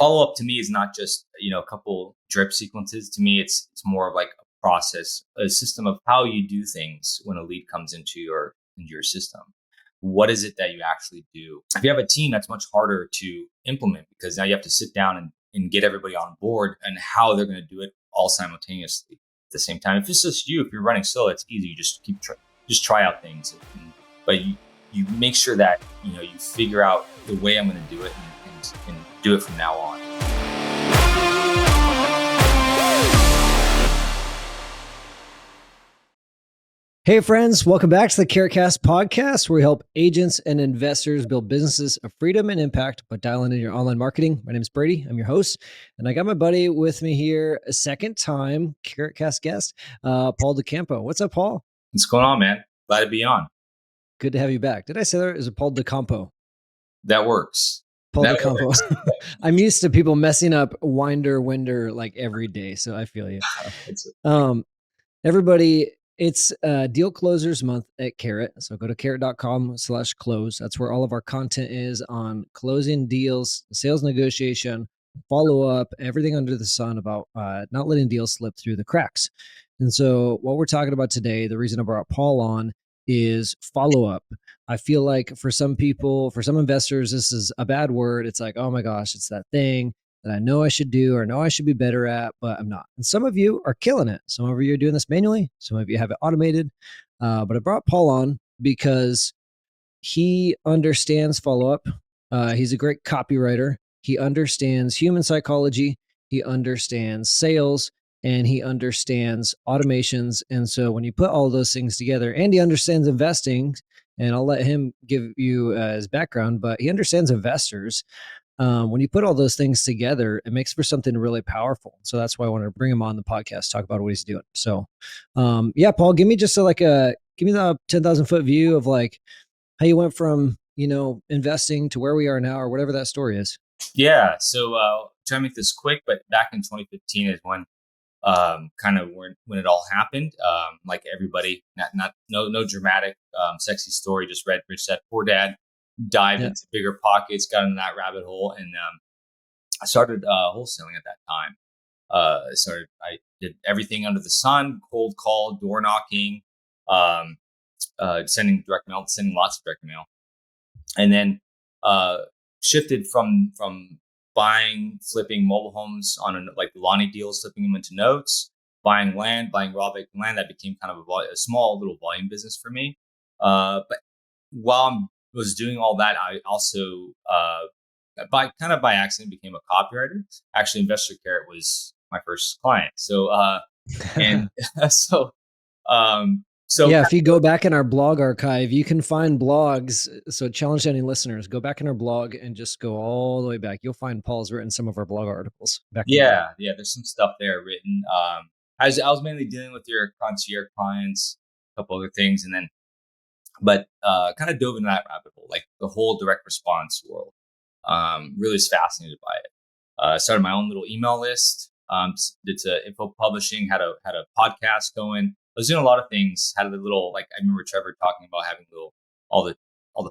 follow up to me is not just, a couple drip sequences. To me, it's more of like a process, a system of how you do things when a lead comes into your system. What is it that you actually do? If you have a team, that's much harder to implement because now you have to sit down and get everybody on board and how they're going to do it all simultaneously at the same time. If it's just you, if you're running solo, it's easy. You just just try out things, but you make sure that you figure out the way I'm going to do it and do it from now on. Hey friends, welcome back to the CareCast podcast, where we help agents and investors build businesses of freedom and impact by dialing in your online marketing. My name is Brady. I'm your host, and I got my buddy with me here, a second time CareCast guest, Paul DoCampo. What's up, Paul? What's going on, man? Glad to be on. Good to have you back. Did I say that? Is it Paul DoCampo? That works. Paul DoCampo. I'm used to people messing up Winder like every day, so I feel you. Everybody, it's Deal Closers Month at Carrot. So go to carrot.com/close. That's where all of our content is on closing deals, sales negotiation, follow up, everything under the sun about not letting deals slip through the cracks. And so what we're talking about today, the reason I brought Paul on is follow up. I feel like for some people, for some investors, this is a bad word. It's like, oh my gosh, it's that thing that I know I should do or know I should be better at, but I'm not. And some of you are killing it. Some of you are doing this manually. Some of you have it automated. But I brought Paul on because he understands follow-up. He's a great copywriter. He understands human psychology. He understands sales, and he understands automations. And so when you put all those things together, and he understands investing, and I'll let him give you his background, but he understands investors. When you put all those things together, it makes for something really powerful. So that's why I wanted to bring him on the podcast, talk about what he's doing. So, Paul, give me just give me the 10,000 foot view of like how you went from, investing to where we are now, or whatever that story is. Yeah. So, try to make this quick, but back in 2015 is when, when it all happened. Like everybody, no dramatic, sexy story, just read Rich Dad Poor Dad. Dived into bigger pockets, got into that rabbit hole, and I started wholesaling at that time. I did everything under the sun: cold call, door knocking, sending direct mail, sending lots of direct mail, and then shifted from flipping mobile homes on like Lonnie deals, flipping them into notes, buying land, buying raw vacant land. That became kind of a small little volume business for me. But while was doing all that, I also, by accident, became a copywriter. Actually, Investor Carrot was my first client. So, if you go back in our blog archive, you can find blogs. So challenge any listeners, go back in our blog and just go all the way back. You'll find Paul's written some of our blog articles back. Yeah. There's some stuff there written. I was mainly dealing with your concierge clients, a couple other things, and then but kind of dove into that rabbit hole, like the whole direct response world. Really was fascinated by it. Started my own little email list. Did some info publishing. Had a podcast going. I was doing a lot of things. Had a little, like, I remember Trevor talking about having all the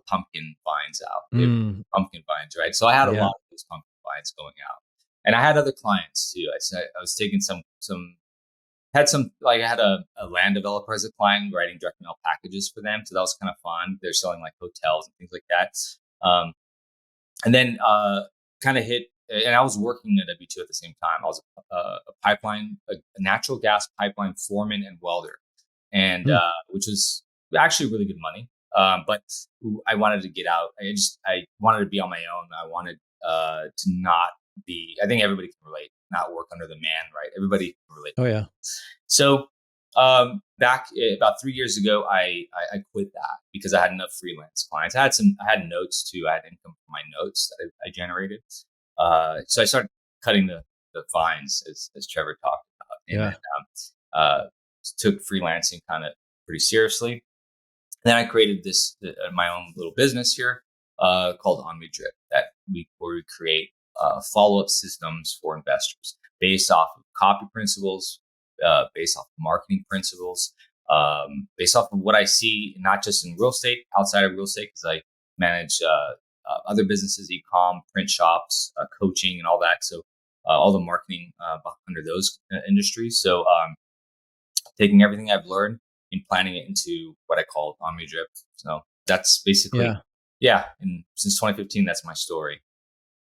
pumpkin vines out. Pumpkin vines, right? So I had a lot of those pumpkin vines going out, and I had other clients too. I was taking I had a land developer as a client, writing direct mail packages for them. So that was kind of fun. They're selling like hotels and things like that. And then kind of hit, and I was working at W2 at the same time. I was a natural gas pipeline foreman and welder, and which was actually really good money. But I wanted to get out. I wanted to be on my own. I wanted to not be, I think everybody can relate, not work under the man, right? Everybody can relate. Oh yeah. So back about 3 years ago, I quit that because I had enough freelance clients. I had notes too. I had income from my notes that I generated. So I started cutting the fines, as Trevor talked about. And took freelancing kind of pretty seriously. Then I created my own little business here called On Me Drip, where we create follow-up systems for investors based off of copy principles, based off of marketing principles, based off of what I see, not just in real estate, outside of real estate, because I manage other businesses, e-com, print shops, coaching, and all that. So all the marketing under those industries. So taking everything I've learned and planning it into what I call Omni Drip. So that's basically, Yeah. yeah. And since 2015, that's my story.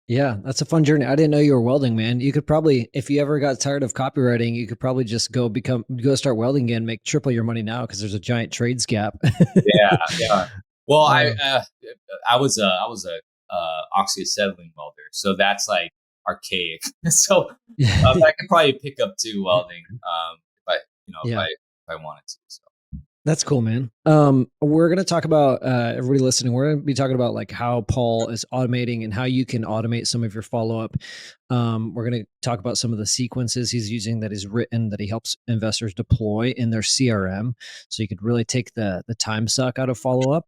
Yeah, that's a fun journey. I didn't know you were welding, man. You could probably, if you ever got tired of copywriting, you could probably just go start welding again, make triple your money now because there's a giant trades gap. Yeah, yeah. Well, Uh, I was a oxyacetylene welder, so that's like archaic. So I could probably pick up to welding, if I yeah. if I wanted to. So. That's cool, man. We're going to talk about everybody listening. We're going to be talking about like how Paul is automating and how you can automate some of your follow up. We're going to talk about some of the sequences he's using that he's written that he helps investors deploy in their CRM, so you could really take the time suck out of follow up.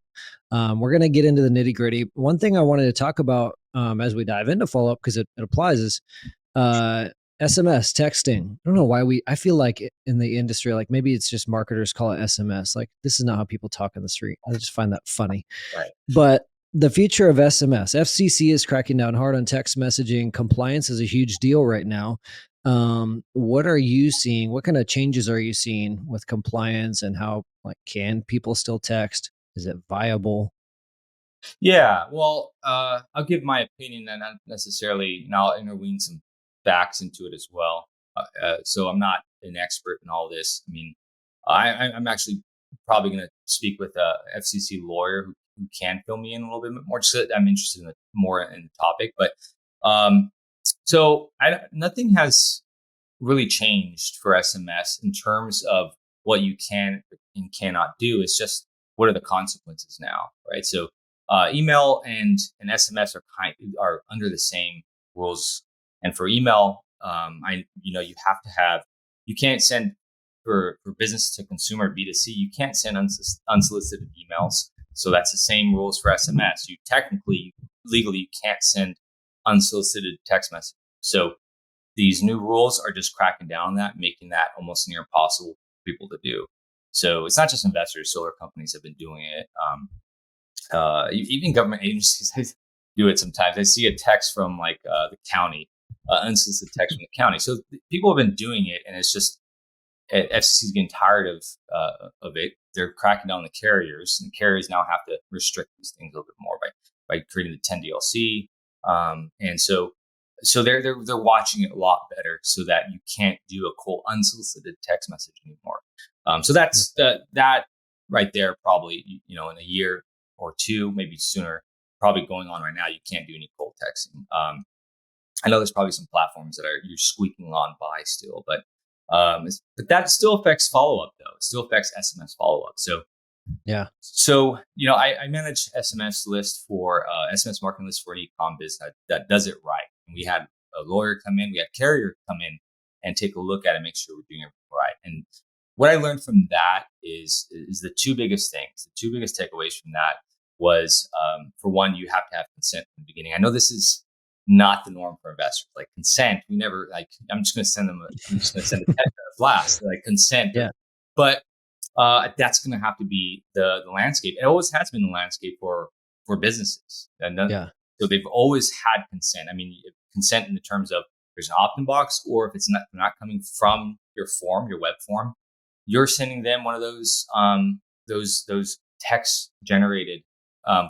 We're going to get into the nitty gritty. One thing I wanted to talk about as we dive into follow up because it applies is SMS texting. I don't know why I feel like in the industry, like maybe it's just marketers call it SMS. Like this is not how people talk in the street. I just find that funny. Right. But the future of SMS, FCC is cracking down hard on text messaging. Compliance is a huge deal right now. What are you seeing? What kind of changes are you seeing with compliance and how like can people still text? Is it viable? Yeah, well, I'll give my opinion and not necessarily, and I'll interweave some facts into it as well. So I'm not an expert in all this. I mean, I'm actually probably going to speak with a FCC lawyer who can fill me in a little bit more. Just 'cause I'm interested in more in the topic, but um, so nothing has really changed for SMS in terms of what you can and cannot do. It's just what are the consequences now, right? So email and SMS are under the same rules. And for email, you have to have you can't send for business to consumer B2C. You can't send unsolicited emails. So that's the same rules for SMS. You technically legally you can't send unsolicited text messages. So these new rules are just cracking down on that, making that almost near impossible for people to do. So it's not just investors; solar companies have been doing it. Even government agencies do it sometimes. I see a text from like the county, unsolicited text from the county. So people have been doing it, and it's just FCC is getting tired of it. They're cracking down on the carriers, and carriers now have to restrict these things a little bit more by creating the 10 DLC. And so they're watching it a lot better, so that you can't do a cold unsolicited text message anymore. So that's that right there. Probably in a year or two, maybe sooner, probably going on right now. You can't do any cold texting. I know there's probably some platforms that you're squeaking on by still, but that still affects follow up though. It still affects SMS follow up. Yeah. So I manage SMS list for SMS marketing list for an e-com business that does it right. And we had a lawyer come in, we had a carrier come in and take a look at it, make sure we're doing everything right. And what I learned from that is the two biggest things. The two biggest takeaways from that was, for one, you have to have consent from the beginning. I know this is not the norm for investors. Like consent, we never like. I'm just going to send them. I'm just going to send a text at a blast. Like consent, Yeah. but that's going to have to be the landscape. It always has been the landscape for businesses, Yeah. so they've always had consent. I mean, consent in the terms of there's an opt-in box, or if it's not coming from your form, your web form, you're sending them one of those text generated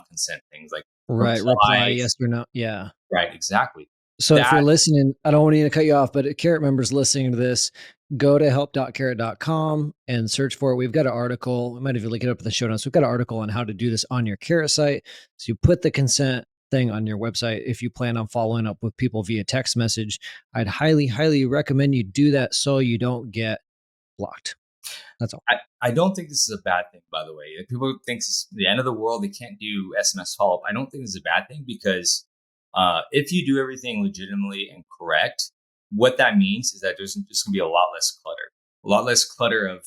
consent things like Right. Reply replies. yes or no. Yeah. Right, exactly. So if you're That listening, I don't want you to cut you off, but Carrot members listening to this, go to help.carrot.com and search for it. We've got an article. I might even link it up in the show notes. We've got an article on how to do this on your Carrot site. So you put the consent thing on your website. If you plan on following up with people via text message, I'd highly, highly recommend you do that so you don't get blocked. That's all. I don't think this is a bad thing, by the way. If people think it's the end of the world, they can't do SMS follow up. I don't think this is a bad thing because if you do everything legitimately and correct, what that means is that there's just going to be a lot less clutter, a lot less clutter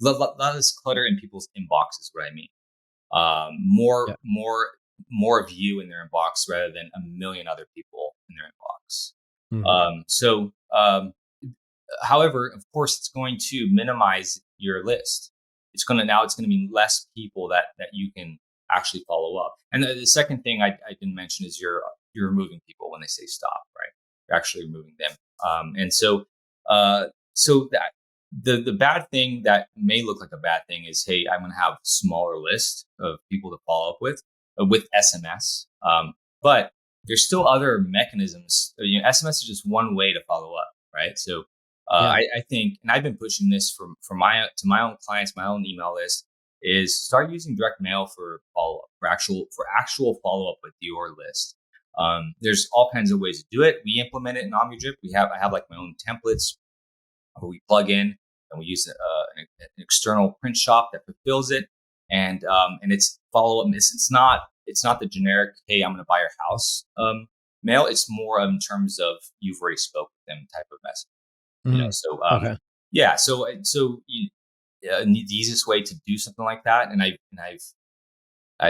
lot less clutter in people's inboxes. What I mean, Yeah. more of you in their inbox rather than a million other people in their inbox. Mhm. However, of course, it's going to minimize your list. It's going to be less people that you can actually follow up. And the second thing I didn't mention is you're removing people when they say stop, right? You're actually removing them. And so so that the bad thing that may look like a bad thing is, hey, I'm going to have a smaller list of people to follow up with SMS. But there's still other mechanisms. SMS is just one way to follow up, right? So Yeah. I think, and I've been pushing this for my own clients, my own email list, is start using direct mail for follow up, for actual follow up with your list. There's all kinds of ways to do it. We implement it in OmniDrip. I have like my own templates where we plug in and we use an external print shop that fulfills it, and it's follow up. It's not the generic, hey, I'm going to buy your house mail. It's more in terms of you've already spoke with them type of message. Mhm. So Okay. yeah, the easiest way to do something like that,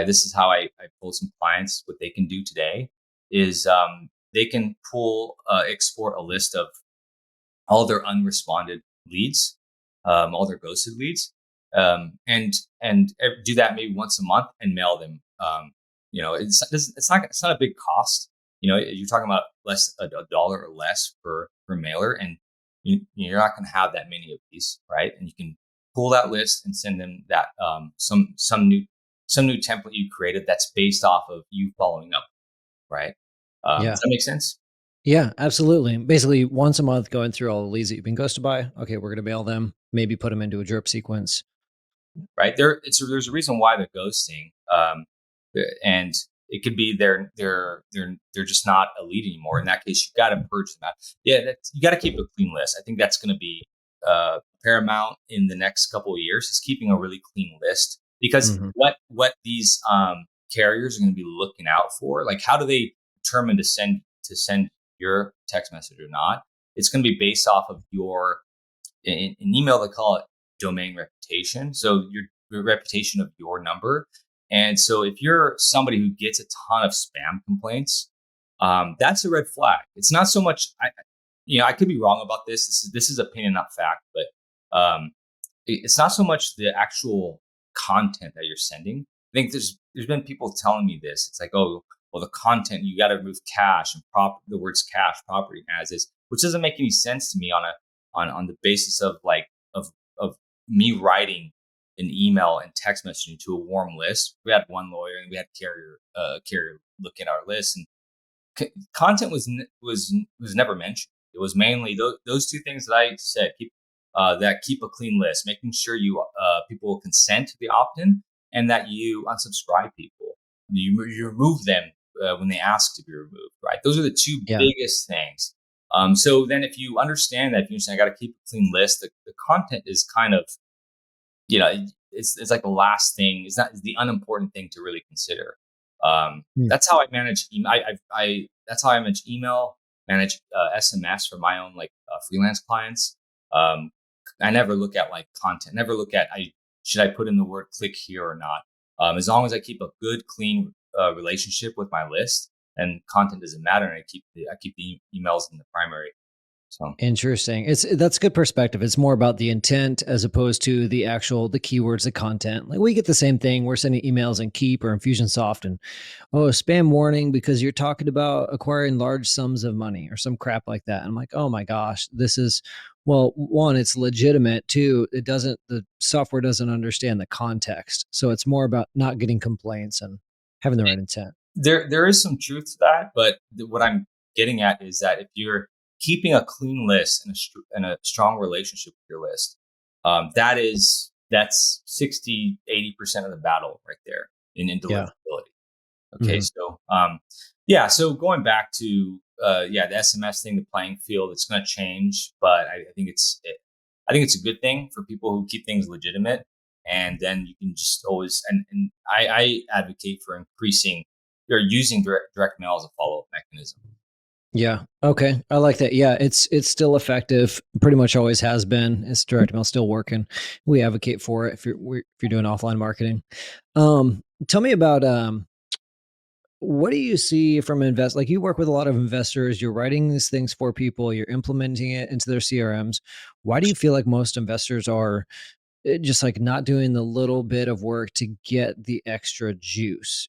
this is how I told some clients what they can do today is they can export a list of all their unresponded leads, all their ghosted leads, and do that maybe once a month and mail them. It's not a big cost. You're talking about less a dollar or less per mailer, and you're not going to have that many of these, right? And you can pull that list and send them that some new template you created that's based off of you following up, right? Does Yeah. that make sense? Yeah, absolutely. Basically, once a month, going through all the leads that you've been ghosted by. Okay, we're going to mail them, maybe put them into a drip sequence. Right? There's a reason why they're ghosting, and it could be they're just not a lead anymore. In that case, you got to purge them out. Yeah, you got to keep a clean list. I think that's going to be paramount in the next couple of years, is keeping a really clean list, because Mhm. what these carriers are going to be looking out for, like how do they determine to send your text message or not? It's going to be based off of your in email. They call it domain reputation. So your reputation of your number. And so if you're somebody who gets a ton of spam complaints, that's a red flag. It's not so much. I could be wrong about this. This is opinion, not fact. But it's not so much the actual content that you're sending. I think there's been people telling me this. It's like, oh, well, the content, you got to remove cache and the words cache, property, as is, which doesn't make any sense to me on the basis of of me writing an email and text messaging to a warm list. We had one lawyer and we had carrier look at our list, and content was never mentioned. It was mainly those two things that I said. Keep a clean list, making sure people will consent to the opt-in, and that you unsubscribe people. You remove them when they ask to be removed. Right? Those are the two Yeah. biggest things. So then, if you understand that, if you understand, I got to keep a clean list. The content is kind of, you know, it's like the last thing. It's the unimportant thing to really consider. Mm. That's how I manage email. That's how I manage SMS for my own freelance clients. Um, I never look at like content. Never look at should I put in the word click here or not. As long as I keep a good, clean relationship with my list, and content doesn't matter, and I keep the emails in the primary. So Interesting. That's good perspective. It's more about the intent as opposed to the keywords, the content. Like we get the same thing. We're sending emails in Keep or Infusionsoft and spam warning because you're talking about acquiring large sums of money or some crap like that. I'm like, oh my gosh, this is well, one, it's legitimate. Two, the software doesn't understand the context. So it's more about not getting complaints and having the right intent. there is some truth to that, but what I'm getting at is that if you're keeping a clean list and a strong relationship with your list, that's 60-80% of the battle right there in Yeah. deliverability. Okay, Mhm. so yeah, so going back to the SMS thing, the playing field, it's going to change, but I think it's a good thing for people who keep things legitimate, and then you can just always and I advocate for increasing or using direct mail as a follow up mechanism. Yeah. Okay. I like that. Yeah, it's still effective. Pretty much always has been. It's direct mail still working. We advocate for it if you're doing offline marketing. Tell me about what do you see from like you work with a lot of investors, you're writing these things for people, you're implementing it into their CRMs. Why do you feel like most investors are just like not doing the little bit of work to get the extra juice,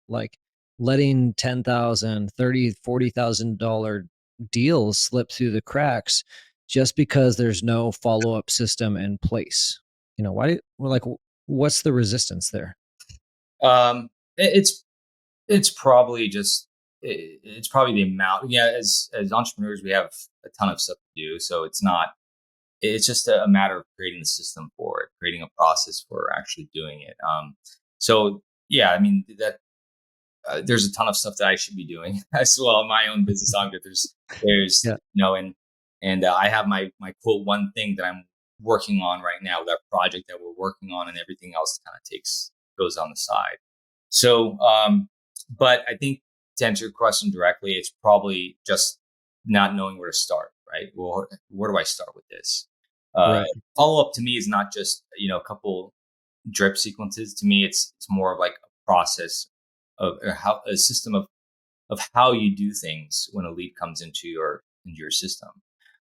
like letting 10,000, 30, $40,000 deals slip through the cracks just because there's no follow-up system in place. Why we're like, what's the resistance there? Um, it's probably just it's probably the amount. Yeah, as entrepreneurs, we have a ton of stuff to do, so it's not. It's just a matter of creating the system for it, creating a process for actually doing it. So yeah, I mean that there's a ton of stuff that I should be doing as well. My own business owner, there's Yeah. I have my quote one thing that I'm working on right now, that project that we're working on, and everything else kind of goes on the side. So, but I think to answer your question directly, it's probably just not knowing where to start, right? Well, where do I start with this? Uh, Right. Follow up to me is not just, a couple drip sequences. To me, it's more of like a process of how a system of how you do things when a lead comes into your system.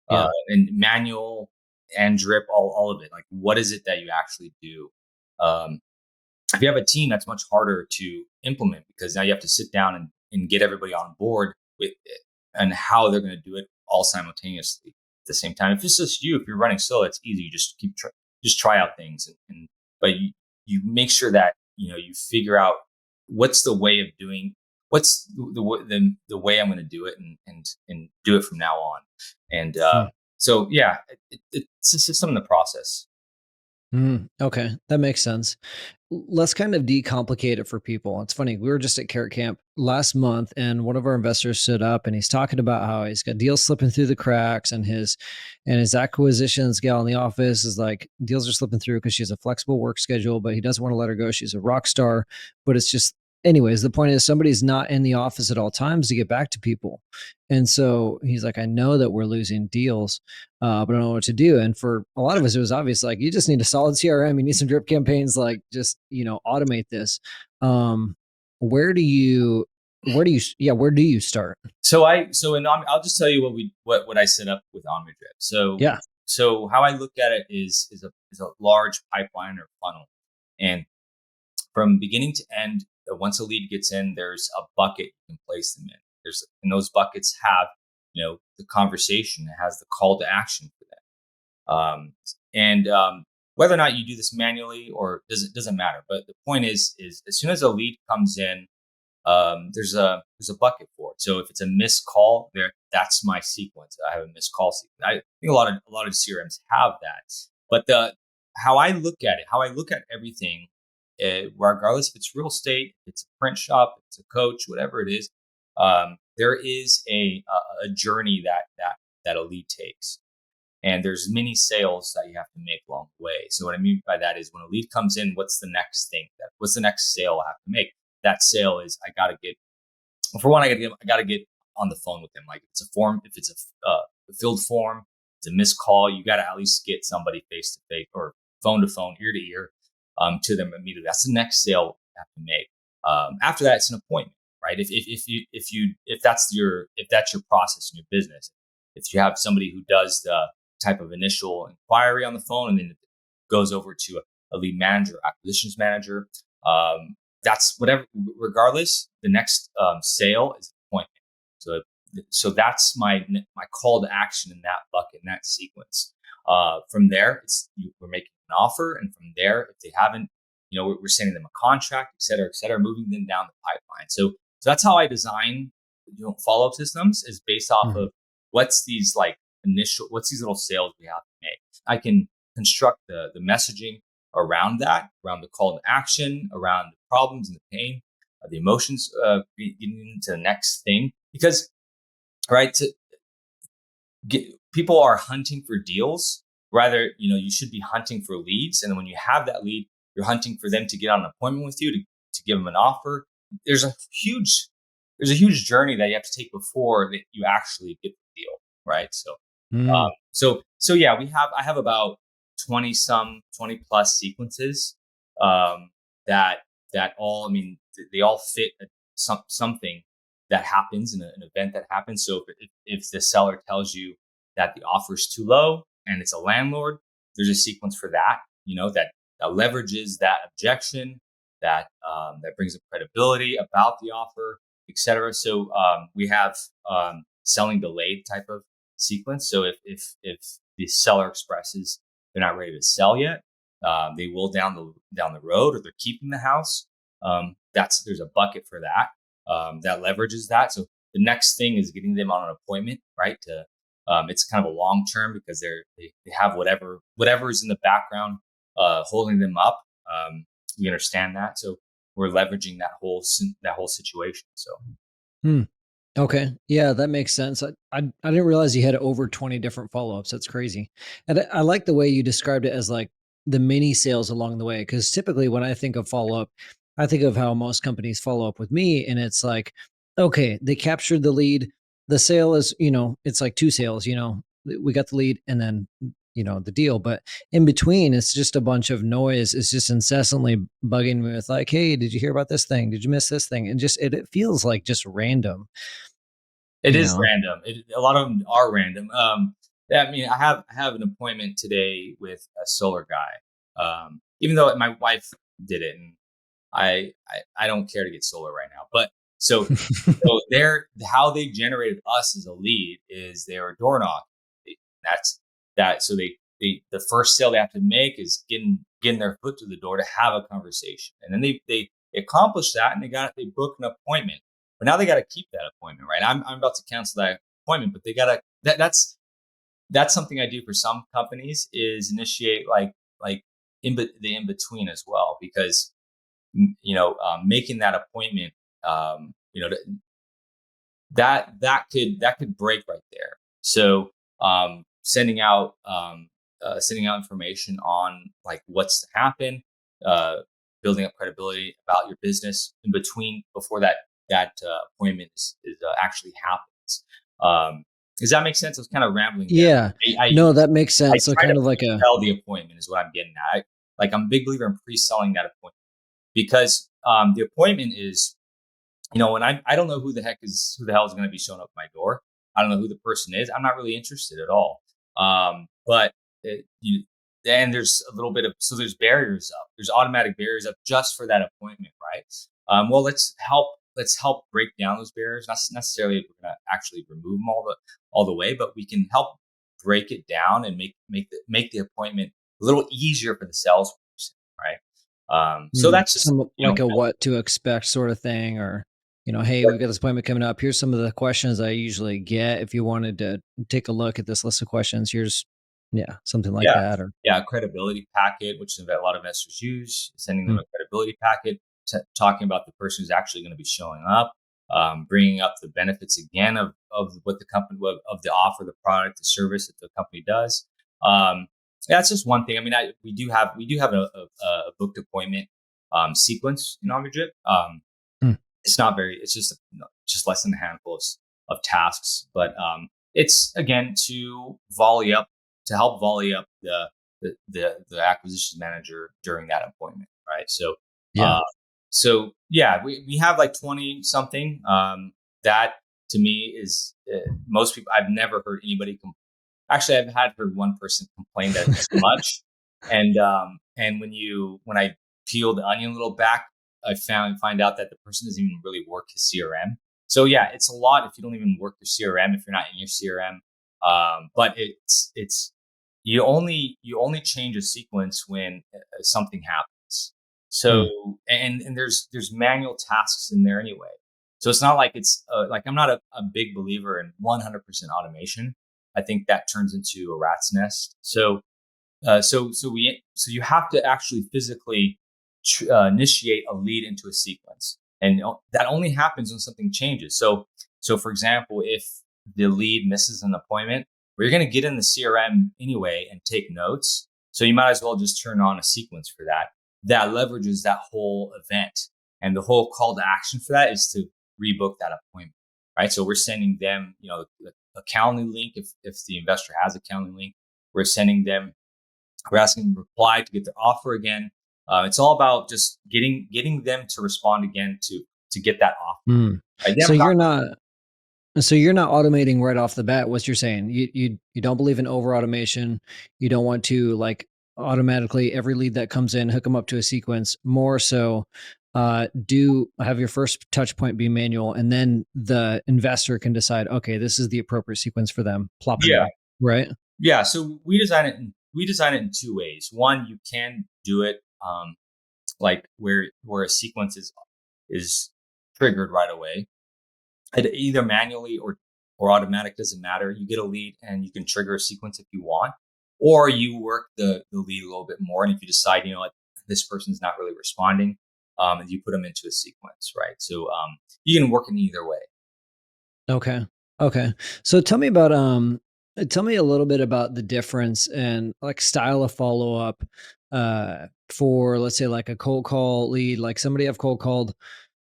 Yeah. And manual and drip, all of it. Like, what is it that you actually do? Um, if you have a team, that's much harder to implement because now you have to sit down and get everybody on board with it and how they're going to do it all simultaneously at the same time. If it's just you, if you're running solo, it's easy. You just just try out things, but you make sure that you figure out what's the way of doing what's the way I'm going to do it, and do it from now on. And Mm. so yeah, it's a system in the process. Okay, that makes sense. Let's kind of decomplicate it for people. It's funny. We were just at Carrot Camp last month, and one of our investors stood up and he's talking about how he's got deals slipping through the cracks, and his acquisitions gal in the office is like, deals are slipping through because she has a flexible work schedule, but he doesn't want to let her go. She's a rock star, but it's just, anyways, the point is somebody's not in the office at all times to get back to people. And so he's like, I know that we're losing deals, but I don't know what to do. And for a lot of us, it was obvious, like, you just need a solid CRM, you need some drip campaigns, like, just, automate this. Um, where do you, where do you start? I'll just tell you what I set up with OmniDrip. Yeah. So how I look at it is a large pipeline or funnel, and from beginning to end, once a lead gets in, there's a bucket you can place them in. And those buckets have the conversation, it has the call to action for them. And Whether or not you do this manually or doesn't matter. But the point is as soon as a lead comes in, there's a bucket for it. So if it's a missed call, that's my sequence. I have a missed call sequence. I think a lot of CRMs have that. But the how I look at it, how I look at everything, regardless if it's real estate, if it's a print shop, if it's a coach, whatever it is, there is a journey that a lead takes. And there's many sales that you have to make along the way. So what I mean by that is when a lead comes in, what's the next thing? What's the next sale I have to make? That sale is I got to get, for one, I got to get on the phone with them. Like, if it's a form, if it's a filled form, it's a missed call, you got to at least get somebody face to face or phone to phone, ear to ear, to them immediately. That's the next sale you have to make. After that, it's an appointment, right? If that's your process in your business, if you have somebody who does the type of initial inquiry on the phone and then it goes over to a lead manager, acquisitions manager, that's whatever. Regardless, the next sale is an appointment. So that's my call to action in that bucket, in that sequence. From there, we're making an offer, and from there, if they haven't, we're sending them a contract, et cetera, moving them down the pipeline. So that's how I design follow up systems, is based off Mhm. of what's these little sales we have to make. I can construct the messaging around that, around the call to action, around the problems and the pain, the emotions, getting into the next thing. Because, right, people are hunting for deals. Rather, you should be hunting for leads. And then when you have that lead, you're hunting for them to get on an appointment with you, to give them an offer. There's a huge, there's a huge journey that you have to take before that you actually get the deal, right? Mm. So yeah, I have about 20 plus sequences, um, that all, I mean, they all fit something that happens in an event that happens. So if the seller tells you that the offer is too low and it's a landlord, there's a sequence for that. that leverages that objection, that brings up credibility about the offer, etc. So we have selling delayed type of sequence. So if the seller expresses they're not ready to sell yet, they will down the road, or they're keeping the house. There's a bucket for that that leverages that. So the next thing is getting them on an appointment, right? It's kind of a long term because they have whatever is in the background holding them up. We understand that, so we're leveraging that whole situation. So Hmm. Okay. Yeah, that makes sense. I didn't realize you had over 20 different follow-ups. That's crazy. And I like the way you described it as like the mini sales along the way. Cause typically when I think of follow-up, I think of how most companies follow up with me. And it's like, okay, they captured the lead. The sale is, it's like two sales, we got the lead and then, the deal. But in between, it's just a bunch of noise. It's just incessantly bugging me with like, hey, did you hear about this thing? Did you miss this thing? And just it feels like just random. it You is know? random. A lot of them are random. Yeah, I mean, I have an appointment today with a solar guy. Even though my wife did it, and I don't care to get solar right now. But so they're how they generated us as a lead is they were door knocking. That's that. So the first sale they have to make is getting their foot to the door to have a conversation, and then they accomplished that, and they booked an appointment. But now they got to keep that appointment, right? I'm about to cancel that appointment, but they gotta that's something I do for some companies is initiate like the in between as well, because making that appointment, that could break right there. So sending out information on like what's to happen, uh, building up credibility about your business in between before that appointment actually happens. Does that make sense? I was kind of rambling there. Yeah. I, I No, that makes I sense. So try to kind of like a pre-sell the appointment is what I'm getting at. I'm a big believer in pre-selling that appointment because the appointment is, when I don't know who the hell is going to be showing up at my door. I don't know who the person is. I'm not really interested at all. But it, you, then there's a little bit of so there's barriers up. There's automatic barriers up just for that appointment, right? Well, let's help break down those barriers. Not necessarily if we're going to actually remove them all the way, but we can help break it down and make the appointment a little easier for the salesperson, right? So that's just some like a what to expect sort of thing, or hey, we've got this appointment coming up. Here's some of the questions I usually get. If you wanted to take a look at this list of questions, here's something like Yeah, that. Or yeah, a credibility packet, which a lot of investors use, sending them a credibility packet, talking about the person who's actually going to be showing up, bringing up the benefits again of what the company of the offer, the product, the service that the company does. That's just one thing. I mean, we do have a booked appointment sequence in Omnidrip. mm, It's not very. It's just less than a handful of tasks, but it's again to help volley up the acquisition manager during that appointment, right? So, yeah, uh, yeah, we have like 20 something. That to me is most people. I've never heard anybody. Actually, I've had heard one person complain that it's too much, and when I peel the onion a little back, I find out that the person doesn't even really work his CRM. So yeah, it's a lot if you don't even work your CRM, if you're not in your CRM. But it's you only change a sequence when something happens. So mm, and there's manual tasks in there anyway. So it's not like it's like I'm not a big believer in 100% automation. I think that turns into a rat's nest. So you have to actually physically initiate a lead into a sequence, and that only happens when something changes. So for example, if the lead misses an appointment, well, you're going to get in the CRM anyway and take notes. So you might as well just turn on a sequence for that. That leverages that whole event, and the whole call to action for that is to rebook that appointment, right? So we're sending them, a Calendly link if the investor has a Calendly link. We're sending them we're asking them to reply to get their offer again. It's all about just getting them to respond again to get that offer. mm. Right? They So haven't got. you're not automating right off the bat. What you're saying, you don't believe in over automation. You don't want to like automatically every lead that comes in, hook them up to a sequence. More so, do have your first touch point be manual, and then the investor can decide, okay, this is the appropriate sequence for them. Plop it Yeah. in, right? Yeah. So we design it in two ways. One, you can do it like where a sequence is triggered right away. Either manually or automatic, doesn't matter. You get a lead and you can trigger a sequence if you want, or you work the lead a little bit more. And if you decide, you know what, this person's not really responding, and you put them into a sequence, right? So you can work in either way. Okay. Okay. So tell me a little bit about the difference and like style of follow up for, let's say, like a cold call lead, like somebody I've cold called,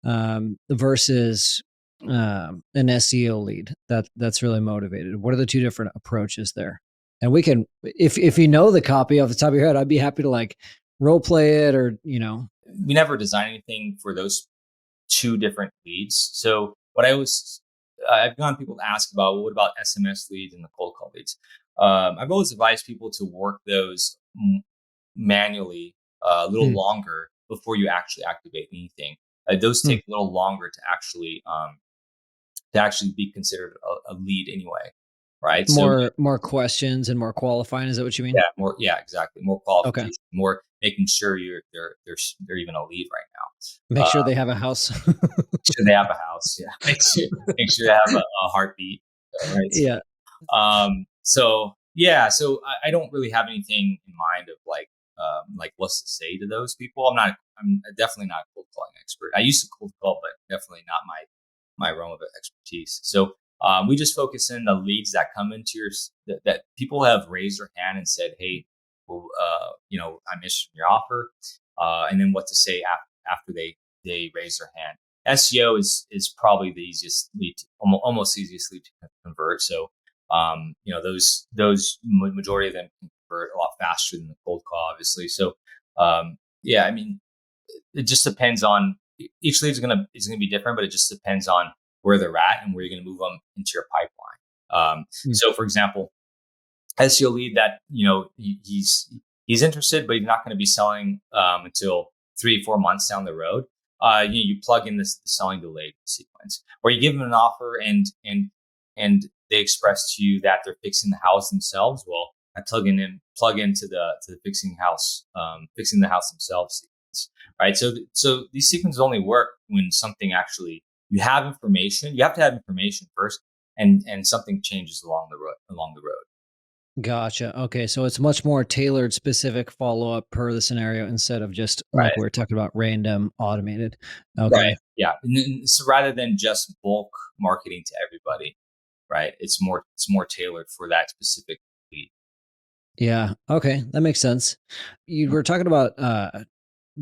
versus an SEO lead that's really motivated. What are the two different approaches there? And we can, if you know the copy off the top of your head, I'd be happy to like role play it, or We never design anything for those two different leads. So what I always I've gotten people to ask about, well, what about SMS leads and the cold call leads? I've always advised people to work those manually a little Mm, longer before you actually activate anything. Those mm. take a little longer to actually be considered a lead anyway, right? So More questions and more qualifying. Is that what you mean? yeah, more, yeah, exactly, more Okay. qualification, more making sure they're even a lead right now. Make sure they have a house. Should they have a house? Yeah, make sure they have a heartbeat, right? Yeah. So yeah, so I don't really have anything in mind of like what's to say to those people. I'm definitely not a cold calling expert. I used to cold call, but definitely not my realm of expertise. So we just focus in the leads that come into that people have raised their hand and said, hey, well, I'm interested in your offer, and then what to say after they raise their hand. SEO is probably the easiest lead, almost the easiest lead to convert. So those majority of them can convert a lot faster than the cold call, obviously. So yeah, I mean, it just depends on each lead is gonna be different, but it just depends on where they're at and where you're gonna move them into your pipeline. Mm, So for example, SEO lead that he's interested, but he's not going to be selling until 3-4 months down the road. You plug in the selling delayed sequence, where you give them an offer and they express to you that they're fixing the house themselves. Well, I plug into the fixing the house themselves sequence, right? So these sequences only work when something actually you have information. You have to have information first, and something changes along the road. gotcha. Okay, so it's much more tailored, specific follow up per the scenario instead of just Right. like we are talking about random automated. Right. Okay. Yeah. So rather than just bulk marketing to everybody, right? It's more tailored for that specific lead. Yeah. Okay, that makes sense. You were talking about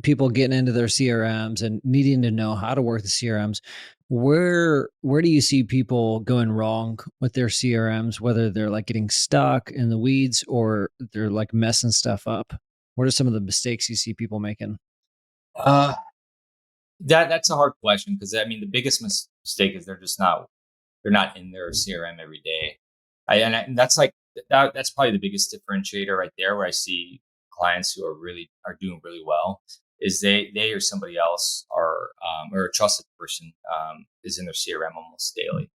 people getting into their CRMs and needing to know how to work the CRMs. Where do you see people going wrong with their CRMs, whether they're like getting stuck in the weeds or they're like messing stuff up? What are some of the mistakes you see people making? Uh, that's a hard question because I mean the biggest mistake is they're not in their CRM every day. And that's like that's probably the biggest differentiator right there, where I see clients who are doing really well is they or somebody else or a trusted person is in their CRM almost daily.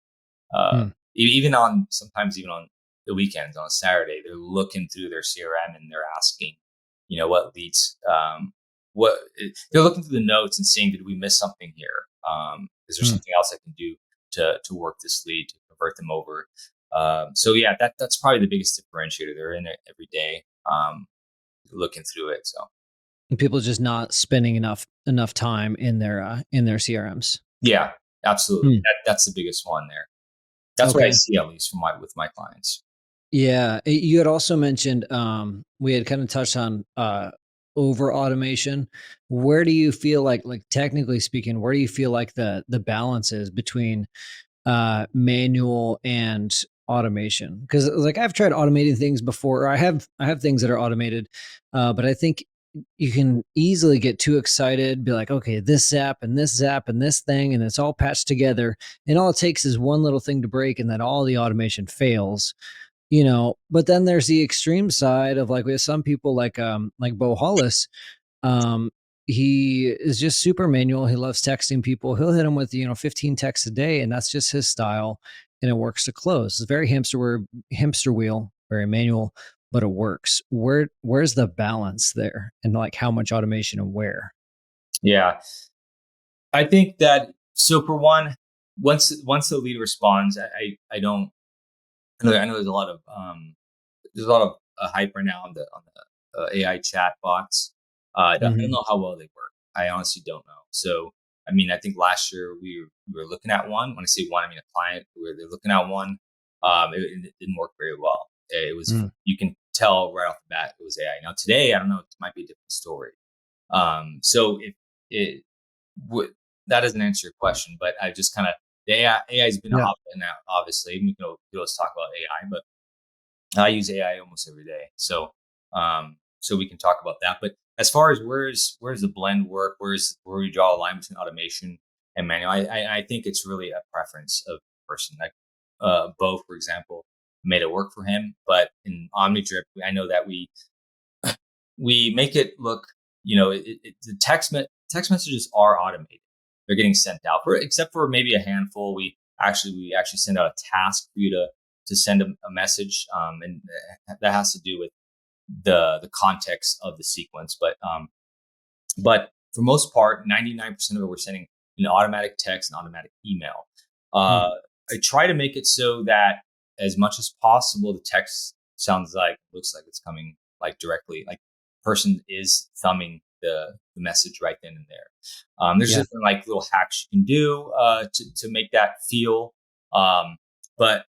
Hmm. Even on sometimes even on the weekends on a Saturday, they're looking through their CRM and they're asking, what leads, they're looking through the notes and seeing, did we miss something here? Is there Hmm. something else I can do to work this lead to convert them over? So yeah, that's probably the biggest differentiator. They're in it every day, looking through it. So And people just not spending enough time in their CRMs. yeah, absolutely. Hmm. That's the biggest one there. That's what I Okay. see at least from with my clients. Yeah, you had also mentioned, we had kind of touched on over automation. Where do you feel like technically speaking, where do you feel like the balance is between manual and automation? Because like I've tried automating things before. Or I have things that are automated, but I think you can easily get too excited, be like, okay, this app and this app and this thing, and it's all patched together, and all it takes is one little thing to break, and then all the automation fails. But then there's the extreme side of like, we have some people like Bo Hollis. Um, he is just super manual. He loves texting people. He'll hit them with, 15 texts a day, and that's just his style. And it works to close. It's very hamster wheel, very manual, but it works. Where's the balance there? And like how much automation and where? Yeah. I think that, so for one, once the lead responds, I don't, I know there's a lot of hype right now on the AI chat bots. I don't Mhm. know how well they work. I honestly don't know. So, I mean, I think last year we were looking at one. When I say one, I mean a client where they're looking at one. It didn't work very well. It was, Mm. you can tell right off the bat it was AI. Now today, I don't know, it might be a different story. So if it would, that doesn't answer your question, but I just kind of, the AI has been a Yeah. hot button now. Obviously, we can always talk about AI, but I use AI almost every day. So we can talk about that. But as far as where's the blend work, where we draw a line between automation and manual, I think it's really a preference of the person. Like Bo, for example, made it work for him, but in OmniDrip, I know that we make it look, the text messages are automated. They're getting sent out, except for maybe a handful. We actually send out a task for you to send a message, and that has to do with the context of the sequence. But for most part, 99% of it we're sending an automatic text and automatic email. Mm. I try to make it so that as much as possible, the text looks like it's coming like directly, like person is thumbing the message right then and there. There's Yeah. different like little hacks you can do to make that feel. But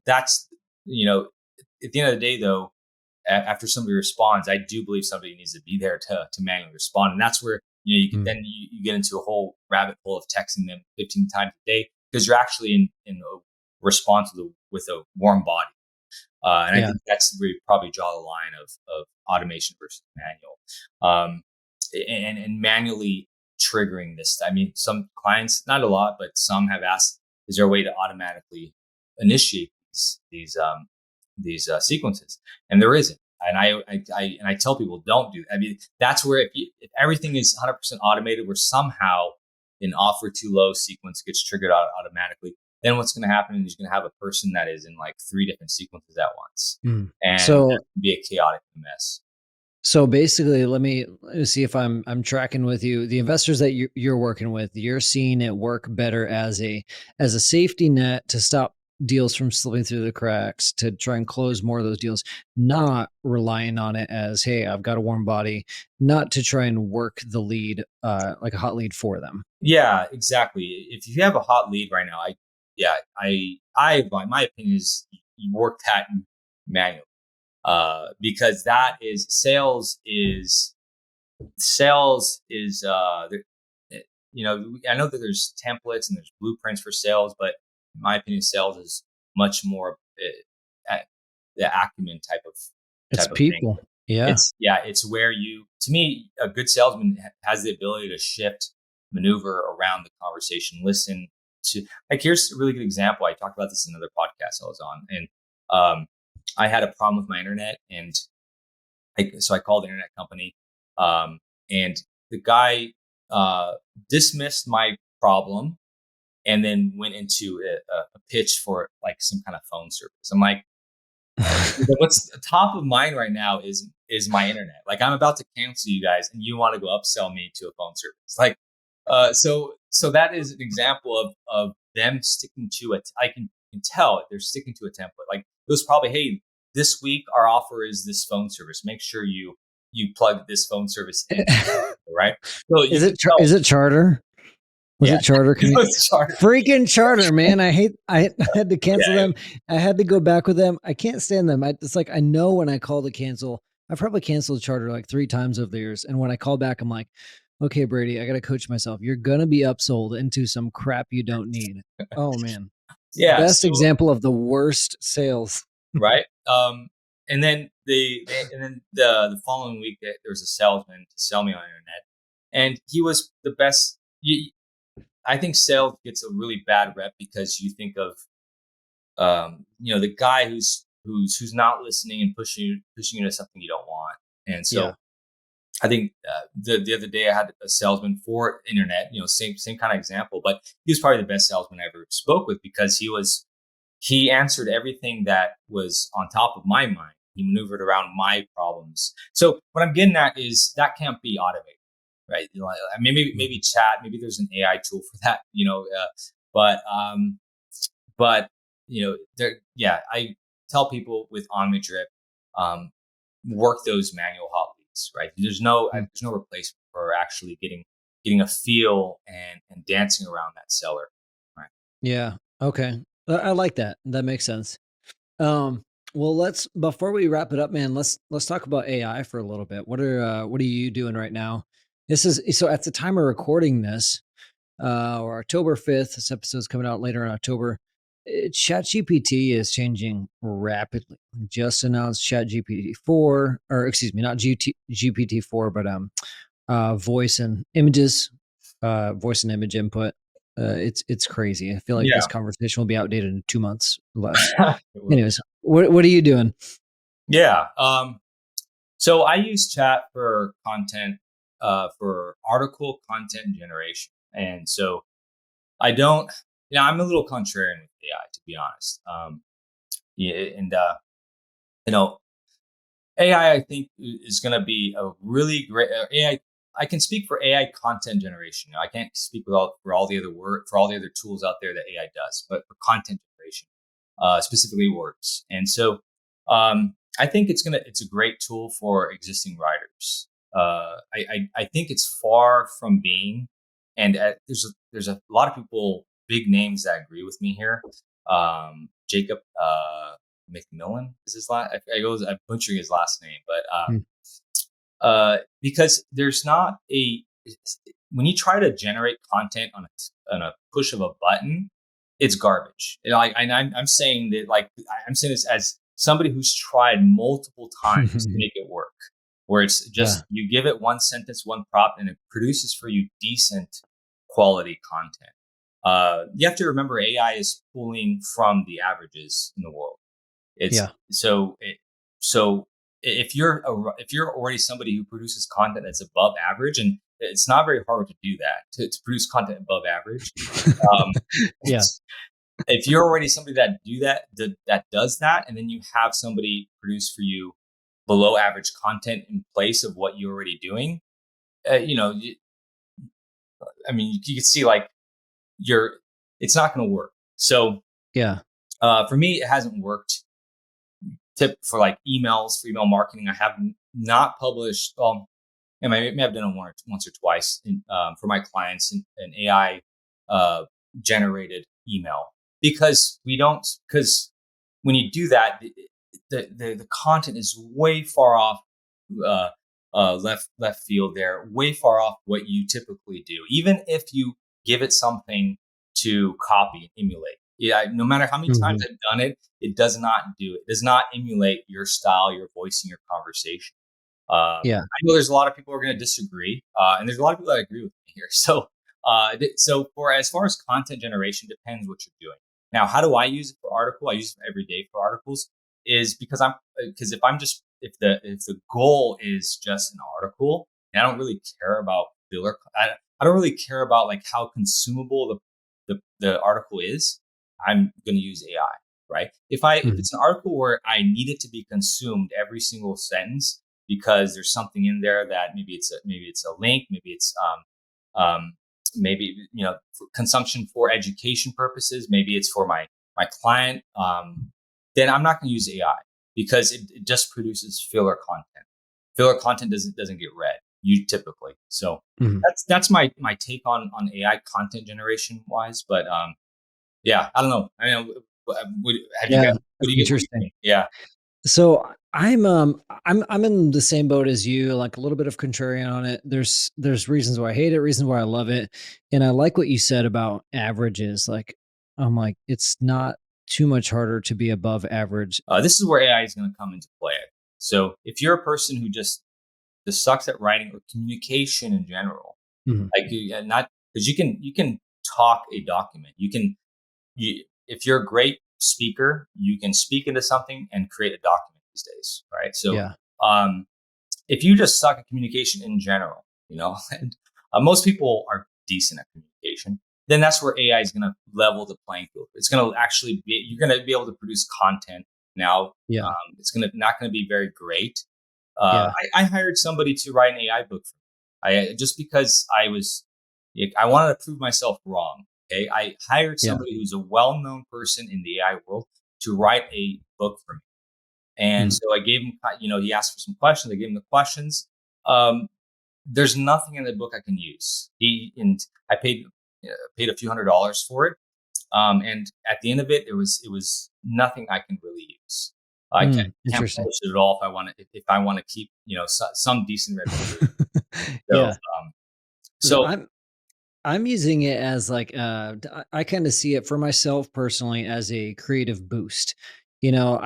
that's, at the end of the day though, after somebody responds, I do believe somebody needs to be there to manually respond, and that's where you can Mm. then you get into a whole rabbit hole of texting them 15 times a day because you're actually in a response with a warm body, and I Yeah. think that's where you probably draw the line of automation versus manual, and manually triggering this. I mean, some clients, not a lot, but some have asked, is there a way to automatically initiate these sequences? And there isn't. And I tell people, don't do that. I mean, that's where if everything is 100% automated, where somehow an offer too low sequence gets triggered automatically, then what's going to happen is you're going to have a person that is in like 3 different sequences at once, Mm. and that So can be a chaotic mess. So basically, let me see if I'm tracking with you. The investors that you're working with, you're seeing it work better as a safety net to stop deals from slipping through the cracks, to try and close more of those deals, not relying on it as, hey, I've got a warm body, not to try and work the lead, like a hot lead for them. Yeah, exactly. If you have a hot lead right now, yeah, my opinion is you work that manually, because that is I know that there's templates and there's blueprints for sales, but in my opinion, sales is much more the acumen It's type of thing. people. Yeah. It's where to me, a good salesman has the ability to shift, maneuver around the conversation, listen to, like, here's a really good example. I talked about this in another podcast I was on, and I had a problem with my internet, and so I called the internet company, and the guy dismissed my problem and then went into a pitch for like some kind of phone service. I'm like, what's top of mind right now is my internet. Like, I'm about to cancel you guys, and you want to go upsell me to a phone service. Like, so that is an example of them sticking to it. I can tell they're sticking to a template. Like, it was probably, hey, this week our offer is this phone service. Make sure you plug this phone service into your offer, right? So you can tell. Is it charter? Was Yeah, it charter it commu was charter. Freaking charter, man. I had to cancel Yeah, them. I had to go back with them. I can't stand them. It's like, I know when I call to cancel, I've probably canceled charter like 3 times over the years. And when I call back, I'm like, okay, Brady, I got to coach myself. You're going to be upsold into some crap you don't need. Oh man. yeah. Best So example of the worst sales. right, and then the following week, there was a salesman to sell me on internet, and he was the best. I think sales gets a really bad rep because you think of the guy who's who's not listening and pushing you to something you don't want. And Yeah. so I think the other day I had a salesman for internet, same kind of example, but he was probably the best salesman I ever spoke with because he answered everything that was on top of my mind. He maneuvered around my problems. So what I'm getting at is that can't be automated, right? Maybe chat, maybe there's an AI tool for that, but but I tell people with OmniDrip, work those manual hot leads, right? Mm. There's no replacement for actually getting a feel and dancing around that seller, right? Yeah. Okay. I like that. That makes sense. Um, well, before we wrap it up, man, let's talk about AI for a little bit. What are you doing right now? This is so at the time of recording this, or October 5th, this episode's coming out later in October. ChatGPT is changing rapidly. Just announced ChatGPT 4, or excuse me, not GPT 4, but voice and images, voice and image input. It's crazy. I feel like Yeah. this conversation will be outdated in 2 months less. It will. Anyways, what are you doing? Yeah. So I use chat for content, for article content generation. And so I don't, I'm a little contrarian with AI, to be honest. Yeah, and, you know, AI, I think, is going to be a really great AI. I can speak for AI content generation. I can't speak for all the other for all the other tools out there that AI does, but for content generation, specifically words. And so, I think it's a great tool for existing writers. I think it's far from being, and there's a lot of people, big names that agree with me here. Jacob McMillan is his last. I'm butchering his last name, but Hmm. because there's not a when you try to generate content on a push of a button, it's garbage. I'm saying that, I'm saying this as somebody who's tried multiple times to make it work. Where it's Yeah. just you give it one sentence, one prompt, and it produces for you decent quality content. You have to remember AI is pulling from the averages in the world. It's Yeah. so if you're already somebody who produces content that's above average, and it's not very hard to do that to produce content above average. Um, Yeah. if you're already somebody that does that, and then you have somebody produce for you below average content in place of what you're already doing, uh, you know, you, you can see like you're it's not going to work. So Yeah. for me, it hasn't worked. Tip for like emails for email marketing, I have not published. And I may have done it once or twice for my clients an AI uh, generated email because when you do that, the content is way far off, uh, left field there, way far off what you typically do. Even if you give it something to copy and emulate, yeah, no matter how many times Mhm. I've done it, it does not do it. It does not emulate your style, your voice, and your conversation. Yeah. I know there's a lot of people who are going to disagree, and there's a lot of people that agree with me here. So for as far as content generation, depends what you're doing. Now, how do I use it for article? I use it every day for articles. Is because if the goal is just an article, and I don't really care about filler. I don't really care about like how consumable the article is. I'm going to use AI, right? If Mhm. it's an article where I need it to be consumed every single sentence because there's something in there that maybe it's a link, maybe for consumption for education purposes, maybe it's for my client, then I'm not going to use AI because it just produces filler content. Filler content doesn't get read you typically. So Mhm. that's my take on AI content generation wise. But yeah, I don't know. I mean, have you Yeah. guys? That's What do you interesting. think? Yeah. So I'm in the same boat as you, like a little bit of contrarian on it. There's reasons why I hate it, reasons why I love it. And I like what you said about averages. Like I'm like, it's not too much harder to be above average. This is where AI is going to come into play. So if you're a person who just sucks at writing or communication in general, Mhm. like not because you can talk a document. If you're great speaker, you can speak into something and create a document these days, right? So Yeah. um, if you just suck at communication in general, and most people are decent at communication, then that's where AI is going to level the playing field. It's going to actually be, you're going to be able to produce content now. Yeah. It's not going to be very great. Yeah. I hired somebody to write an AI book for me. Just because I wanted to prove myself wrong. Okay, I hired Yeah. somebody who's a well-known person in the AI world to write a book for me. And Mhm. so I gave him, he asked for some questions. I gave him the questions. Um, there's nothing in the book I can use. I paid a few $100s for it. And at the end of it, it was nothing I can really use. Can't Interesting. publish it at all if I want to keep some decent reputation. So Yeah. um, so I'm using it as like I kind of see it for myself personally as a creative boost. You know,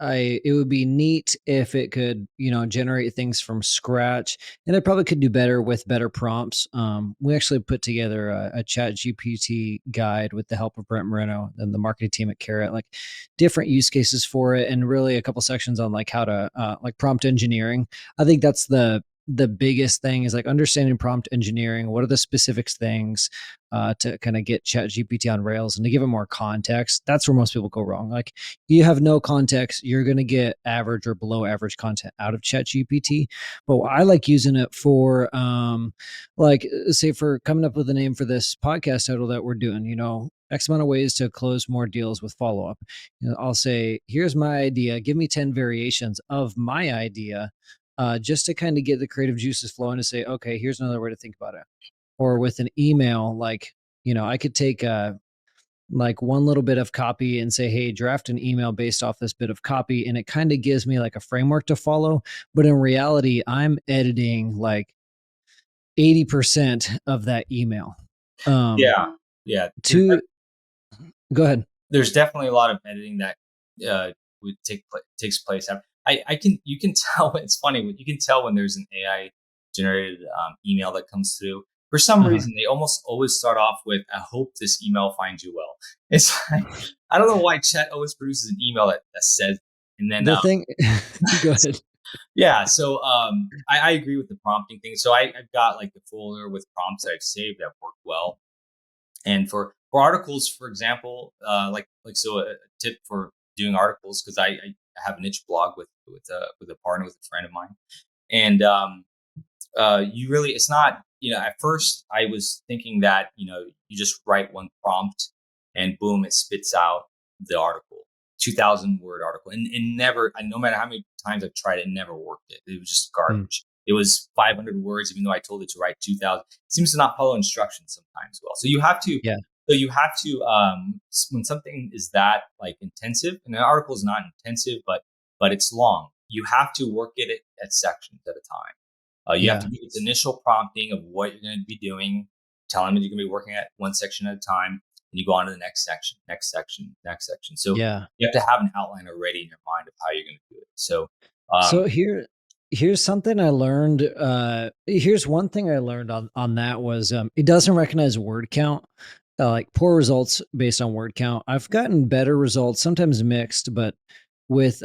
it would be neat if it could, generate things from scratch, and it probably could do better with better prompts. We actually put together a chat GPT guide with the help of Brent Moreno and the marketing team at Carrot, like different use cases for it, and really a couple sections on like how to like prompt engineering. I think that's the biggest thing is like understanding prompt engineering. What are the specific things to kind of get chat GPT on rails and to give it more context? That's where most people go wrong. Like you have no context, you're going to get average or below average content out of chat GPT. But I like using it for like say for coming up with a name for this podcast title that we're doing, X amount of ways to close more deals with follow up. I'll say, here's my idea. Give me 10 variations of my idea, just to kind of get the creative juices flowing to say, okay, here's another way to think about it. Or with an email, like, I could take like one little bit of copy and say, hey, draft an email based off this bit of copy. And it kind of gives me like a framework to follow. But in reality, I'm editing like 80% of that email. yeah, yeah. To Go ahead. There's definitely a lot of editing that takes place. I can you can tell. It's funny, you can tell when there's an AI generated email that comes through. For some Uh-huh. reason, they almost always start off with, "I hope this email finds you well." It's like, I don't know why chat always produces an email that says, and then The thing, go ahead. yeah. So I agree with the prompting thing. So I've got like the folder with prompts that I've saved that work well. And for articles, for example, so a tip for doing articles, because I have a niche blog with a partner, with a friend of mine. And you really, it's not, at first I was thinking that, you just write one prompt and boom, it spits out the article, 2,000 word article. And never, no matter how many times I've tried it, never worked. It was just Mm, garbage. It was 500 words, even though I told it to write 2,000. It seems to not follow instructions sometimes well. yeah. So you have to, when something is that like intensive, and an article is not intensive, but it's long, you have to work at sections at a time. You have to Yeah. give its initial prompting of what you're going to be doing, tell them that you're going to be working at one section at a time, and you go on to the next section, next section, next section. So Yeah. you have to have an outline already in your mind of how you're going to do it. So, um, So here's something I learned. Here's one thing I learned on that was it doesn't recognize word count. Like poor results based on word count. I've gotten better results, sometimes mixed, but with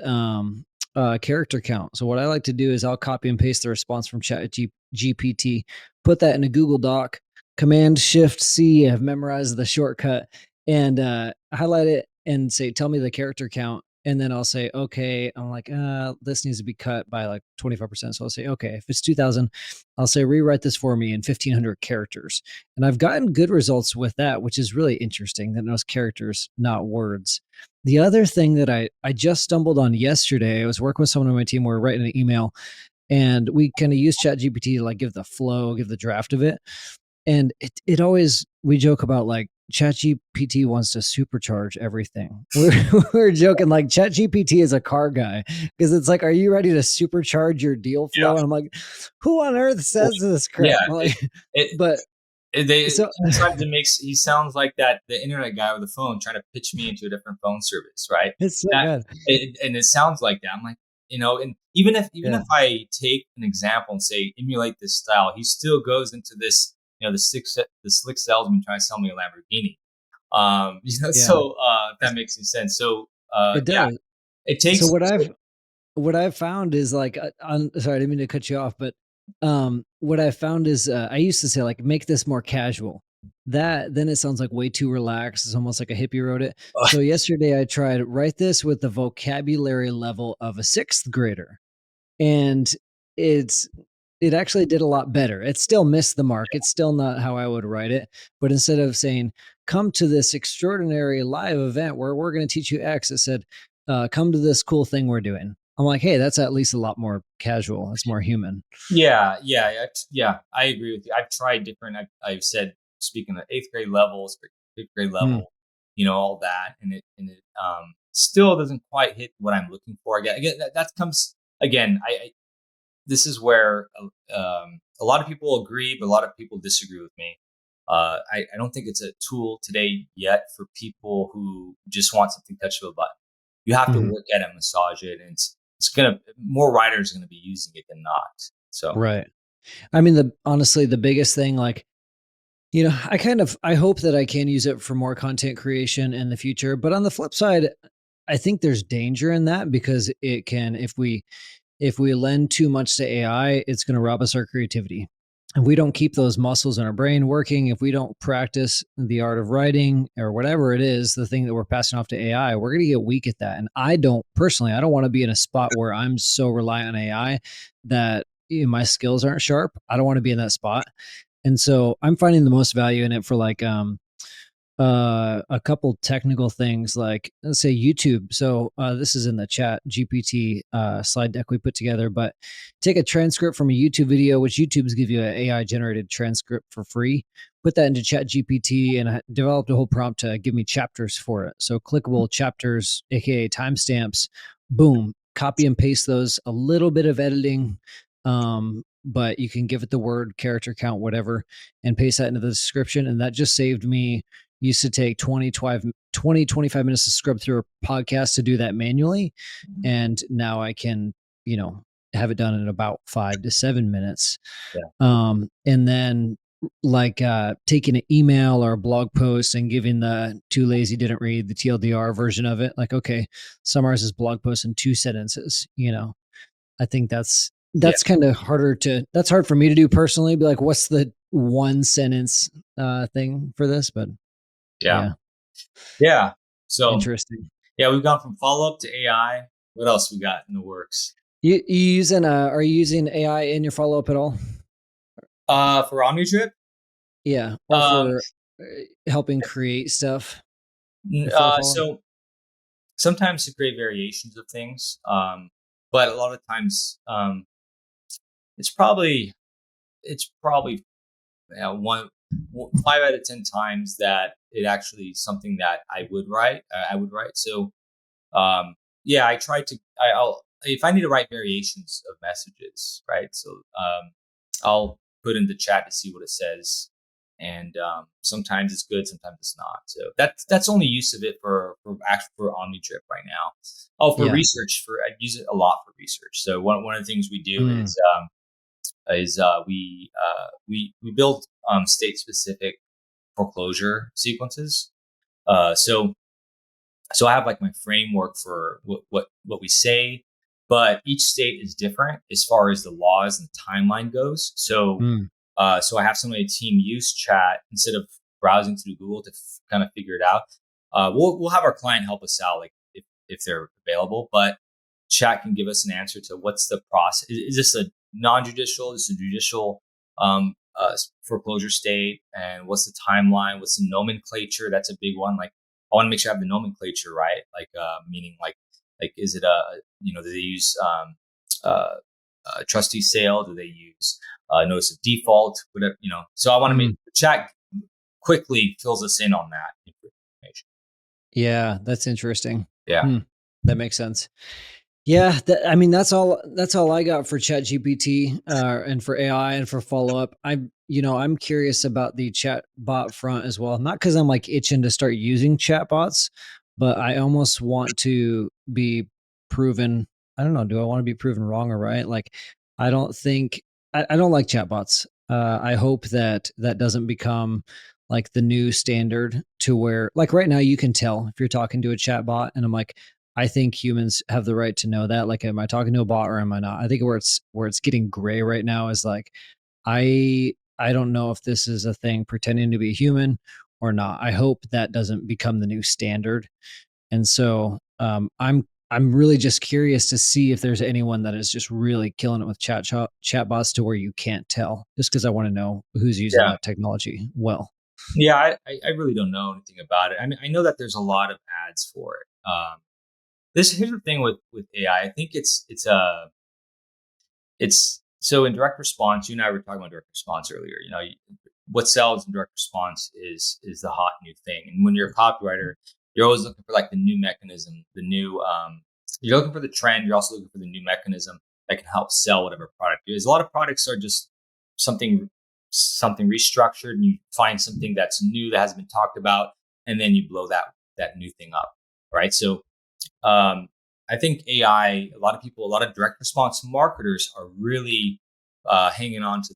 character count. So what I like to do is I'll copy and paste the response from GPT, put that in a Google Doc, Command Shift C. I've memorized the shortcut, and highlight it and say, tell me the character count. And then I'll say, okay, I'm like, this needs to be cut by like 25%. So I'll say, okay, if it's 2000, I'll say, rewrite this for me in 1500 characters. And I've gotten good results with that, which is really interesting that those characters, not words. The other thing that I just stumbled on yesterday, I was working with someone on my team. We were writing an email and we kind of use chat GPT to like give the flow, give the draft of it. And it always, we joke about like ChatGPT wants to supercharge everything. We're joking like ChatGPT is a car guy because it's like, are you ready to supercharge your deal yeah, flow? And I'm like, who on earth says this yeah. crap? Like, It, but so Sometimes he sounds like that the internet guy with the phone trying to pitch me into a different phone service, right? it's so That good. and it sounds like that. I'm like, and even if Yeah. I take an example and say emulate this style, he still goes into this, the slick salesman trying to sell me a Lamborghini. Yeah, If that makes any sense. So it yeah, does. it So takes. what I've found is like, sorry, I didn't mean to cut you off, but what I found is I used to say like, make this more casual. That then it sounds like way too relaxed. It's almost like a hippie wrote it. So yesterday I tried write this with the vocabulary level of a sixth grader, and it's it actually did a lot better. It still missed the mark. It's still not how I would write it, but instead of saying come to this extraordinary live event where we're going to teach you X, it said come to this cool thing we're doing. I'm like, hey, that's at least a lot more casual. That's more human. Yeah. I agree with you. I've tried different. I've said speaking of eighth grade levels, fifth grade Mm, level, all that, and it still doesn't quite hit what I'm looking for. Again, that comes again. This is where a lot of people agree, but a lot of people disagree with me. I don't think it's a tool today yet for people who just want something touch of a button. You have to mhm. work at it, massage it, and it's gonna more writers are gonna be using it than not. So Right. I mean, honestly, the biggest thing, like, I hope that I can use it for more content creation in the future. But on the flip side, I think there's danger in that because it can, if we lend too much to AI, it's going to rob us our creativity. If we don't keep those muscles in our brain working, if we don't practice the art of writing or whatever it is, the thing that we're passing off to AI, we're going to get weak at that. And I don't personally, I don't want to be in a spot where I'm so reliant on AI that my skills aren't sharp. I don't want to be in that spot. And so I'm finding the most value in it for like a couple technical things like let's say YouTube. So this is in the chat GPT slide deck we put together, but take a transcript from a YouTube video, which YouTube's give you an AI generated transcript for free. Put that into chat GPT and I developed a whole prompt to give me chapters for it. So clickable chapters, aka timestamps, boom, copy and paste those, a little bit of editing. But you can give it the word, character count, whatever, and paste that into the description. And that just saved me used to take 25 minutes to scrub through a podcast to do that manually. And now I can, you know, have it done in about 5 to 7 minutes. yeah, And then like taking an email or a blog post and giving the too lazy didn't read the TLDR version of it. Like, okay, summarize this blog post in 2 sentences, I think yeah, that's kind of that's hard for me to do personally. Be like, what's the 1 sentence thing for this? But yeah, yeah, yeah. So interesting. yeah, we've gone from follow up to AI. What else we got in the works? You using are you using AI in your follow up at all? For OmniTrip, Yeah, or um, for helping create stuff for a follow up? so sometimes to create variations of things, but a lot of times, it's probably it's probably one 5 out of 10 times that it actually is something that I would write. I would write. So yeah, I try to. I'll if I need to write variations of messages, right? So I'll put in the chat to see what it says, and sometimes it's good, sometimes it's not. So that's only use of it for OmniTrip right now. Oh, for Yeah. research, I use it a lot for research. So one of the things we do Mm, is we build state specific foreclosure sequences. So I have like my framework for what we say, but each state is different as far as the laws and the timeline goes. mm, So I have somebody team use chat instead of browsing through Google to kind of figure it out. We'll have our client help us out, like if they're available, but chat can give us an answer to what's the process. Is this a non-judicial? Is this a judicial foreclosure state? And what's the timeline? What's the nomenclature? That's a big one. Like I want to make sure I have the nomenclature right. Like meaning like is it do they use trustee sale? Do they use notice of default? Whatever, So I want to make mm. the chat quickly fills us in on that information. Yeah, that's interesting. Yeah. Hmm, that makes sense. Yeah, I mean that's all I got for Chat GPT and for AI and for follow up. I'm curious about the chat bot front as well. Not because I'm like itching to start using chat bots, but I almost want to be proven. I don't know. Do I want to be proven wrong or right? Like, I don't think I don't like chatbots. I hope that that doesn't become like the new standard to where, like right now, you can tell if you're talking to a chat bot, and I'm like, I think humans have the right to know that. Like, am I talking to a bot or am I not? I think where it's getting gray right now is like, I don't know if this is a thing pretending to be human or not. I hope that doesn't become the new standard. And so I'm really just curious to see if there's anyone that is just really killing it with chatbots to where you can't tell. Just because I want to know who's using Yeah. that technology well. Yeah, I really don't know anything about it. I mean, I know that there's a lot of ads for it. This Here's the thing with AI. I think it's so in direct response. You and I were talking about direct response earlier. What sells in direct response is the hot new thing. And when you're a copywriter, you're always looking for like the new mechanism, the new. You're looking for the trend. You're also looking for the new mechanism that can help sell whatever product it is. A lot of products are just something something restructured, and you find something that's new that hasn't been talked about, and then you blow that new thing up, right? So I think AI, a lot of people, a lot of direct response marketers are really hanging on to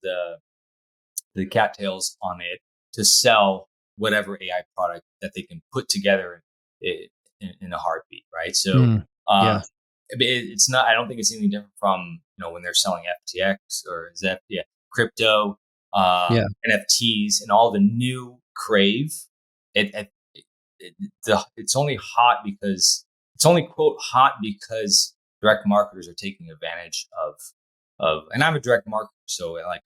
the cattails on it to sell whatever AI product that they can put together in a heartbeat, right? So Mm, um, yeah, it's not. I don't think it's anything different from when they're selling FTX or yeah, crypto, yeah, NFTs, and all the new crave. It's only hot because it's only quote hot because direct marketers are taking advantage and I'm a direct marketer, so I'm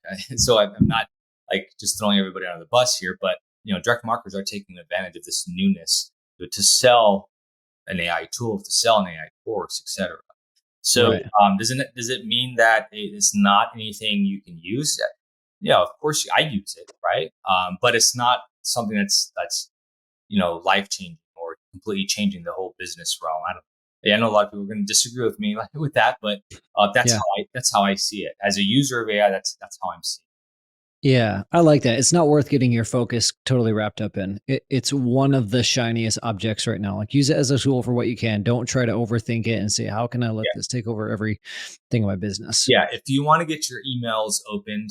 not like just throwing everybody under the bus here, but direct marketers are taking advantage of this newness to sell an AI tool, to sell an AI course, etc. So right. does it mean that it's not anything you can use? Yeah, of course I use it, right? But it's not something that's life changing or completely changing the whole business realm. I know a lot of people are going to disagree with me with that, but Yeah. that's how I see it as a user of AI. That's how I'm seeing Yeah, I like that. It's not worth getting your focus totally wrapped up in. It's one of the shiniest objects right now. Like, use it as a tool for what you can. Don't try to overthink it and say, how can I let it. this take over everything in my business? Yeah, if you want to get your emails opened,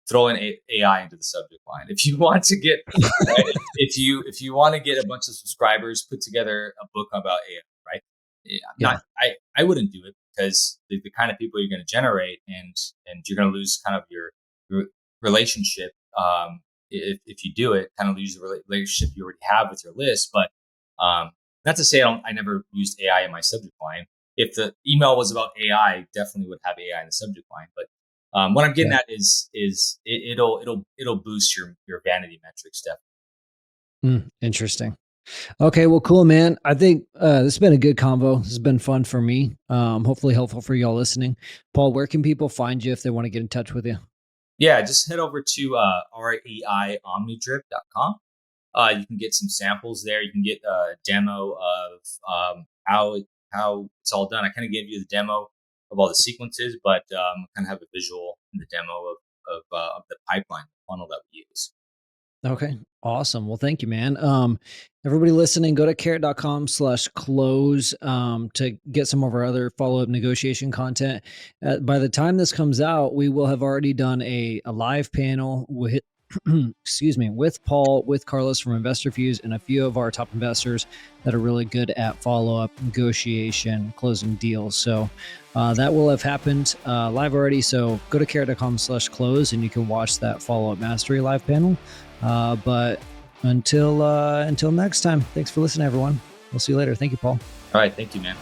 throw in AI into the subject line. If you want to get right, if you want to get a bunch of subscribers, put together a book about AI, right? Yeah, Yeah. I wouldn't do it because the kind of people you're going to generate, and you're going to lose kind of your relationship if you do it, kind of lose the relationship you already have with your list. But not to say I never used AI in my subject line. If the email was about AI, definitely would have AI in the subject line. But what I'm getting Yeah. at is it'll boost your vanity metrics definitely. Interesting. Okay, well, cool, man. I think this has been a good convo. This has been fun for me. Hopefully helpful for y'all listening. Paul, where can people find you if they want to get in touch with you? Yeah, just head over to reiomnidrip.com. You can get some samples there. You can get a demo of how it's all done. I kind of gave you the demo of all the sequences, but kind of have a visual in the demo of the pipeline funnel that we use. Okay. Awesome. Well, thank you, man. Everybody listening, go to carrot.com/close to get some of our other follow-up negotiation content. By the time this comes out, we will have already done a live panel with excuse me, with Paul, with Carlos from Investor Fuse, and a few of our top investors that are really good at follow-up negotiation, closing deals. So that will have happened live already. So go to carrot.com/close and you can watch that follow-up mastery live panel. But until next time, thanks for listening, everyone. We'll see you later. Thank you, Paul. All right, thank you, man.